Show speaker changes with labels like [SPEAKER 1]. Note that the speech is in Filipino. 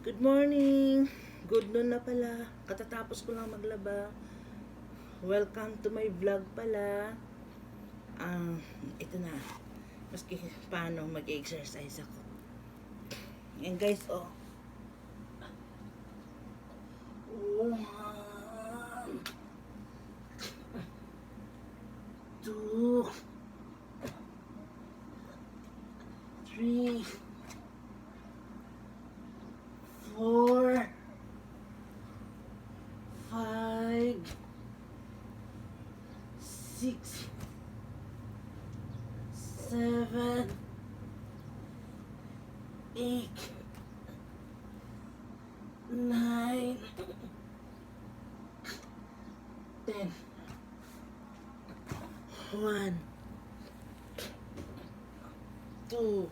[SPEAKER 1] Good morning! Good noon na pala. Katatapos ko lang maglaba. Welcome to my vlog pala. Ito na. Maski paano mag-exercise ako. Yan guys, oh. 1, 2, 3, 4, 5, 6, 7, 8, 9, 10. 1, 2,